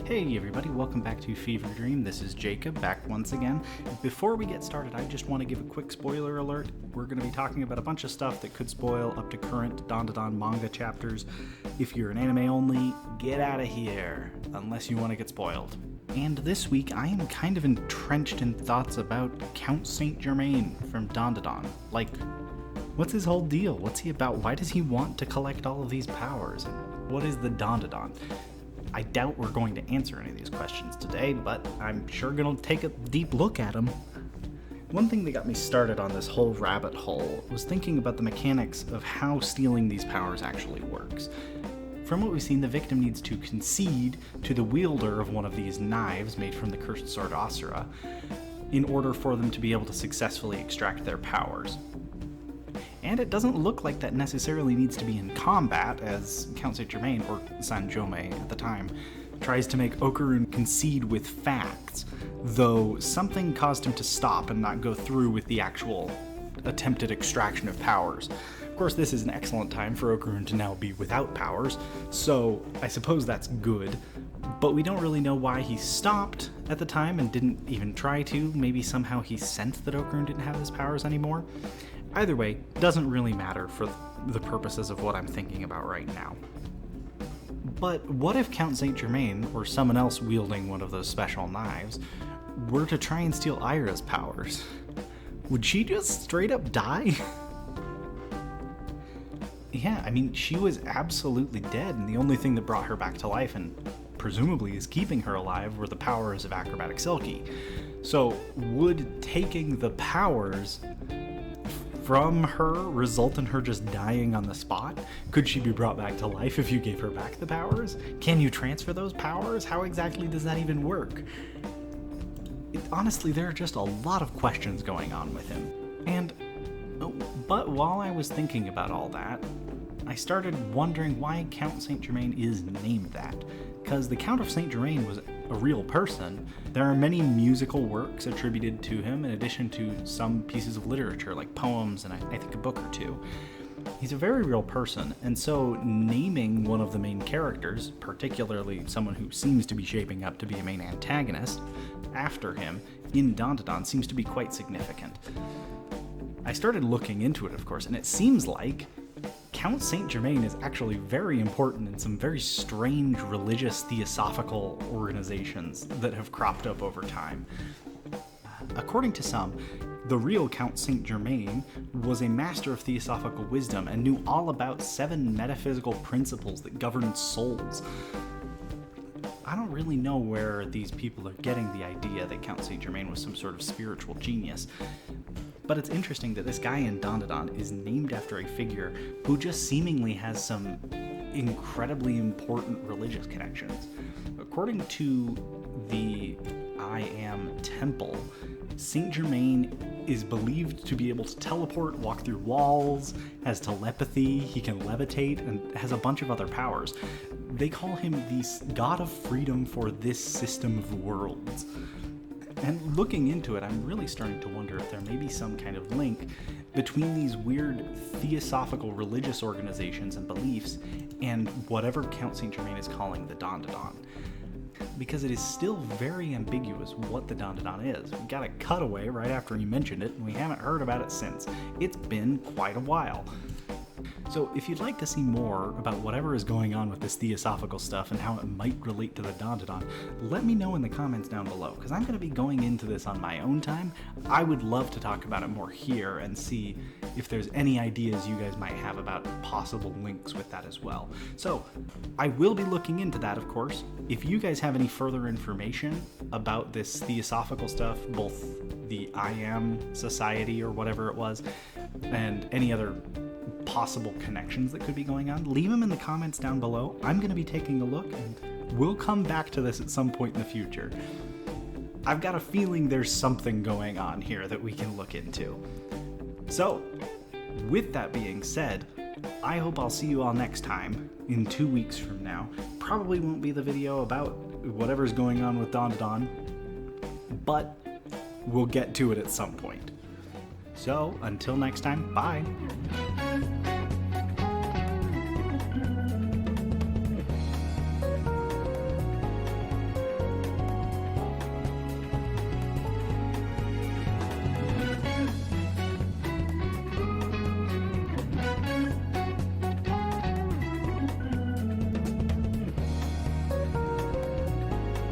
Hey everybody, welcome back to Fever Dream. This is Jacob, back once again. Before we get started, I just want to give a quick spoiler alert. We're going to be talking about a bunch of stuff that could spoil up to current Dandadan manga chapters. If you're an anime only, get out of here, unless you want to get spoiled. And this week, I am kind of entrenched in thoughts about Count Saint Germain from Dandadan. Like, what's his whole deal? What's he about? Why does he want to collect all of these powers? And what is the Dandadan? I doubt we're going to answer any of these questions today, but I'm sure going to take a deep look at them. One thing that got me started on this whole rabbit hole was thinking about the mechanics of how stealing these powers actually works. From what we've seen, the victim needs to concede to the wielder of one of these knives made from the cursed sword Asura in order for them to be able to successfully extract their powers. And it doesn't look like that necessarily needs to be in combat, as Count Saint Germain, or Germain at the time, tries to make Okarun concede with facts, though something caused him to stop and not go through with the actual attempted extraction of powers. Of course, this is an excellent time for Okarun to now be without powers, so I suppose that's good, but we don't really know why he stopped at the time and didn't even try to. Maybe somehow he sensed that Okarun didn't have his powers anymore. Either way, doesn't really matter for the purposes of what I'm thinking about right now. But what if Count Saint Germain, or someone else wielding one of those special knives, were to try and steal Aira's powers? Would she just straight up die? Yeah, I mean, she was absolutely dead, and the only thing that brought her back to life, and presumably is keeping her alive, were the powers of Acrobatic Silky. So, would taking the powers from her result in her just dying on the spot? Could she be brought back to life if you gave her back the powers? Can you transfer those powers? How exactly does that even work? Honestly, there are just a lot of questions going on with him. But while I was thinking about all that, I started wondering why Count Saint Germain is named that. Because the Count of Saint Germain was a real person. There are many musical works attributed to him, in addition to some pieces of literature, like poems and I think a book or two. He's a very real person, and so naming one of the main characters, particularly someone who seems to be shaping up to be a main antagonist, after him in Dandadan seems to be quite significant. I started looking into it, of course, and it seems like Count Saint Germain is actually very important in some very strange religious theosophical organizations that have cropped up over time. According to some, the real Count Saint Germain was a master of theosophical wisdom and knew all about 7 metaphysical principles that govern souls. I don't really know where these people are getting the idea that Count Saint Germain was some sort of spiritual genius. But it's interesting that this guy in Dandadan is named after a figure who just seemingly has some incredibly important religious connections. According to the I Am Temple, Saint Germain is believed to be able to teleport, walk through walls, has telepathy, he can levitate, and has a bunch of other powers. They call him the god of freedom for this system of worlds. And looking into it, I'm really starting to wonder if there may be some kind of link between these weird theosophical religious organizations and beliefs and whatever Count Saint Germain is calling the Dandadan. Because it is still very ambiguous what the Dandadan is. We got a cutaway right after he mentioned it, and we haven't heard about it since. It's been quite a while. So if you'd like to see more about whatever is going on with this theosophical stuff and how it might relate to the Dandadan, let me know in the comments down below, because I'm going to be going into this on my own time. I would love to talk about it more here and see if there's any ideas you guys might have about possible links with that as well. So I will be looking into that, of course. If you guys have any further information about this theosophical stuff, both the I Am Society or whatever it was, and any other possible connections that could be going on, leave them in the comments down below. I'm going to be taking a look, and we'll come back to this at some point in the future. I've got a feeling there's something going on here that we can look into. So, with that being said, I hope I'll see you all next time, in 2 weeks from now. Probably won't be the video about whatever's going on with Dandadan, but we'll get to it at some point. So, until next time, bye!